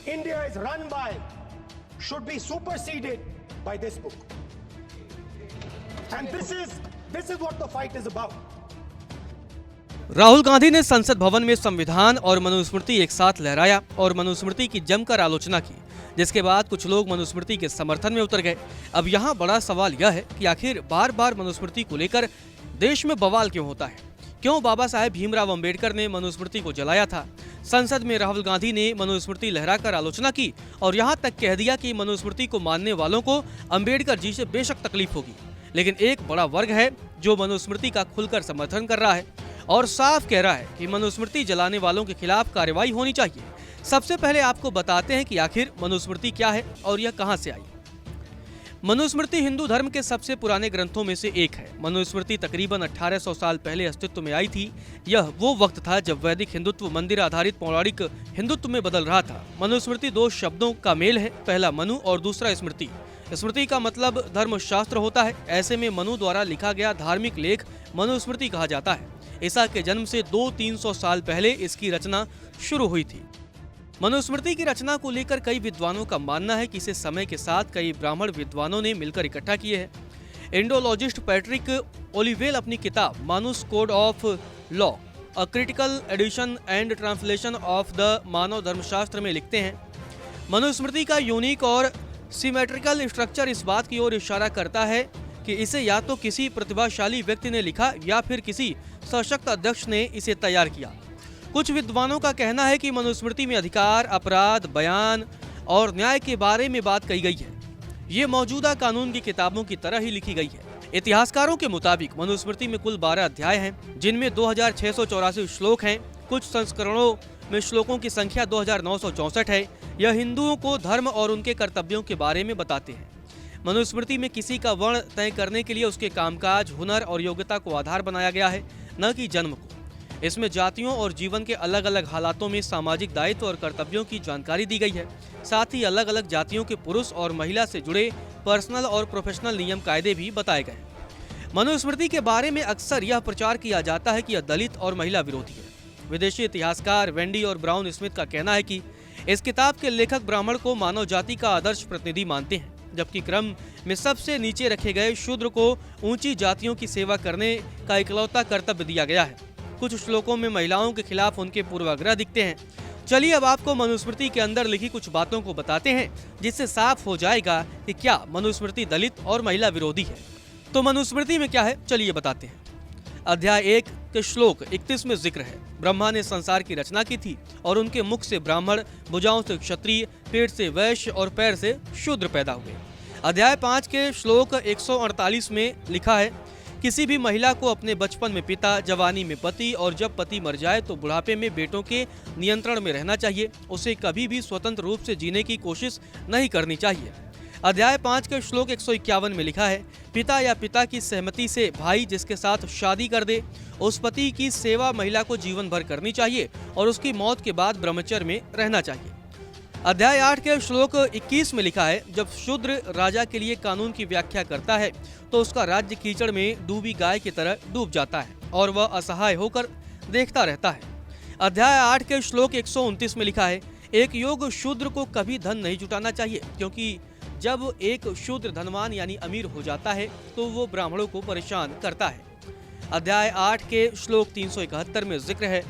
India is run by should be superseded by this book. And this is what the fight is about. Rahul Gandhi ने संसद भवन में संविधान और मनुस्मृति एक साथ लहराया और मनुस्मृति की जमकर आलोचना की, जिसके बाद कुछ लोग मनुस्मृति के समर्थन में उतर गए। अब यहाँ बड़ा सवाल यह है कि आखिर बार बार मनुस्मृति को लेकर देश में बवाल क्यों होता है? क्यों बाबा साहेब भीमराव अंबेडकर ने मनुस्मृति को जलाया था? संसद में राहुल गांधी ने मनुस्मृति लहराकर आलोचना की और यहाँ तक कह दिया कि मनुस्मृति को मानने वालों को अंबेडकर जी से बेशक तकलीफ होगी, लेकिन एक बड़ा वर्ग है जो मनुस्मृति का खुलकर समर्थन कर रहा है और साफ कह रहा है कि मनुस्मृति जलाने वालों के खिलाफ कार्रवाई होनी चाहिए। सबसे पहले आपको बताते हैं कि आखिर मनुस्मृति क्या है और यह कहां से आई। मनुस्मृति हिंदू धर्म के सबसे पुराने ग्रंथों में से एक है। मनुस्मृति तकरीबन 1800 साल पहले अस्तित्व में आई थी। यह वो वक्त था जब वैदिक हिंदुत्व मंदिर आधारित पौराणिक हिंदुत्व में बदल रहा था। मनुस्मृति दो शब्दों का मेल है, पहला मनु और दूसरा स्मृति। स्मृति का मतलब धर्मशास्त्र होता है। ऐसे में मनु द्वारा लिखा गया धार्मिक लेख मनुस्मृति कहा जाता है। ईसा के जन्म से 200-300 साल पहले इसकी रचना शुरू हुई थी। मनुस्मृति की रचना को लेकर कई विद्वानों का मानना है कि इसे समय के साथ कई ब्राह्मण विद्वानों ने मिलकर इकट्ठा किए हैं। इंडोलॉजिस्ट पैट्रिक ओलिवेल अपनी किताब Manu's code of law, a critical edition and translation of the Manava Dharmashastra में लिखते हैं, मनुस्मृति का यूनिक और सिमेट्रिकल स्ट्रक्चर इस बात की ओर इशारा करता है कि इसे या तो किसी प्रतिभाशाली व्यक्ति ने लिखा या फिर किसी सशक्त अध्यक्ष ने इसे तैयार किया। कुछ विद्वानों का कहना है कि मनुस्मृति में अधिकार, अपराध, बयान और न्याय के बारे में बात कही गई है। ये मौजूदा कानून की किताबों की तरह ही लिखी गई है। इतिहासकारों के मुताबिक मनुस्मृति में कुल 12 अध्याय हैं, जिनमें 2684 श्लोक हैं। कुछ संस्करणों में श्लोकों की संख्या 2964 है। यह हिंदुओं को धर्म और उनके कर्तव्यों के बारे में बताते हैं। मनुस्मृति में किसी का वर्ण तय करने के लिए उसके कामकाज, हुनर और योग्यता को आधार बनाया गया है, न कि जन्म को। इसमें जातियों और जीवन के अलग अलग हालातों में सामाजिक दायित्व और कर्तव्यों की जानकारी दी गई है। साथ ही अलग अलग जातियों के पुरुष और महिला से जुड़े पर्सनल और प्रोफेशनल नियम कायदे भी बताए गए। मनुस्मृति के बारे में अक्सर यह प्रचार किया जाता है कि यह दलित और महिला विरोधी है। विदेशी इतिहासकार वेंडी और ब्राउन स्मिथ का कहना है कि इस किताब के लेखक ब्राह्मण को मानव जाति का आदर्श प्रतिनिधि मानते हैं, जबकि क्रम में सबसे नीचे रखे गए शूद्र को ऊंची जातियों की सेवा करने का इकलौता कर्तव्य दिया गया है। कुछ श्लोकों में महिलाओं के खिलाफ उनके पूर्वाग्रह दिखते हैं। चलिए अब आपको मनुस्मृति के अंदर लिखी कुछ बातों को बताते हैं, जिससे साफ हो जाएगा कि क्या मनुस्मृति दलित और महिला विरोधी है। तो मनुस्मृति में क्या है, चलिए बताते हैं। अध्याय 1 के श्लोक 31 में जिक्र है, ब्रह्मा ने संसार की रचना की थी और उनके मुख से ब्राह्मण, भुजाओं से क्षत्रिय, पेट से वैश्य और पैर से शूद्र पैदा हुए। अध्याय 5 के श्लोक 148 में लिखा है, किसी भी महिला को अपने बचपन में पिता, जवानी में पति और जब पति मर जाए तो बुढ़ापे में बेटों के नियंत्रण में रहना चाहिए। उसे कभी भी स्वतंत्र रूप से जीने की कोशिश नहीं करनी चाहिए। अध्याय 5 के श्लोक 151 में लिखा है, पिता या पिता की सहमति से भाई जिसके साथ शादी कर दे, उस पति की सेवा महिला को जीवन भर करनी चाहिए और उसकी मौत के बाद ब्रह्मचर्य में रहना चाहिए। अध्याय 8 के श्लोक 21 में लिखा है, जब शूद्र राजा के लिए कानून की व्याख्या करता है तो उसका राज्य कीचड़ में डूबी गाय की तरह डूब जाता है और वह असहाय होकर देखता रहता है। अध्याय 8 के श्लोक 129 में लिखा है, एक योग्य शूद्र को कभी धन नहीं जुटाना चाहिए, क्योंकि जब एक शूद्र धनवान यानी अमीर हो जाता है तो वो ब्राह्मणों को परेशान करता है। अध्याय 8 के श्लोक 371 में जिक्र है,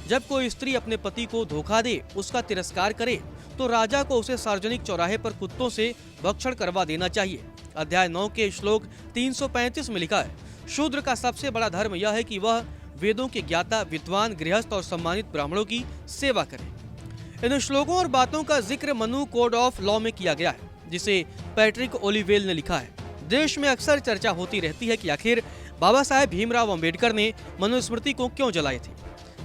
जब कोई स्त्री अपने पति को धोखा दे, उसका तिरस्कार करे, तो राजा को उसे सार्वजनिक चौराहे पर कुत्तों से भक्षण करवा देना चाहिए। अध्याय 9 के श्लोक 335 में लिखा है, शूद्र का सबसे बड़ा धर्म यह है कि वह वेदों के ज्ञाता, विद्वान, गृहस्थ और सम्मानित ब्राह्मणों की सेवा करे। इन श्लोकों और बातों का जिक्र मनु कोड ऑफ लॉ में किया गया है, जिसे पैट्रिक ओलिवेल ने लिखा है। देश में अक्सर चर्चा होती रहती है कि आखिर बाबा साहेब भीमराव अंबेडकर ने मनुस्मृति को क्यों जलाए थे।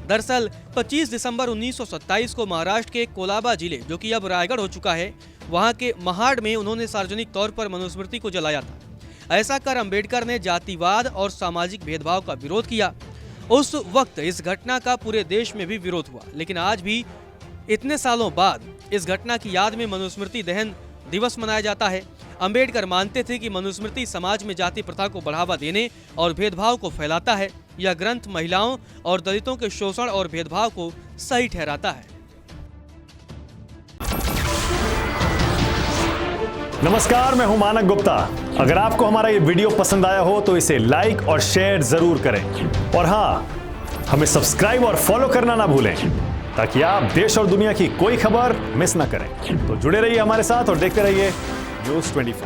दरअसल 25 दिसंबर 1927 को महाराष्ट्र के कोलाबा जिले, जो कि अब रायगढ़ हो चुका है, वहां के महाड़ में उन्होंने सार्वजनिक तौर पर मनुस्मृति को जलाया था। ऐसा कर अंबेडकर ने जातिवाद और सामाजिक भेदभाव का विरोध किया। उस वक्त इस घटना का पूरे देश में भी विरोध हुआ, लेकिन आज भी इतने सालों बाद इस घटना की याद में मनुस्मृति दहन दिवस मनाया जाता है। अंबेडकर मानते थे कि मनुस्मृति समाज में जाति प्रथा को बढ़ावा देने और भेदभाव को फैलाता है। यह ग्रंथ महिलाओं और दलितों के शोषण और भेदभाव को सही ठहराता है। नमस्कार, मैं हूं मानक गुप्ता। अगर आपको हमारा ये वीडियो पसंद आया हो तो इसे लाइक और शेयर जरूर करें और हाँ, हमें सब्सक्राइब और फॉलो करना ना भूलें ताकि आप देश और दुनिया की कोई खबर मिस ना करें। तो जुड़े रहिए हमारे साथ और देखते रहिए News 24।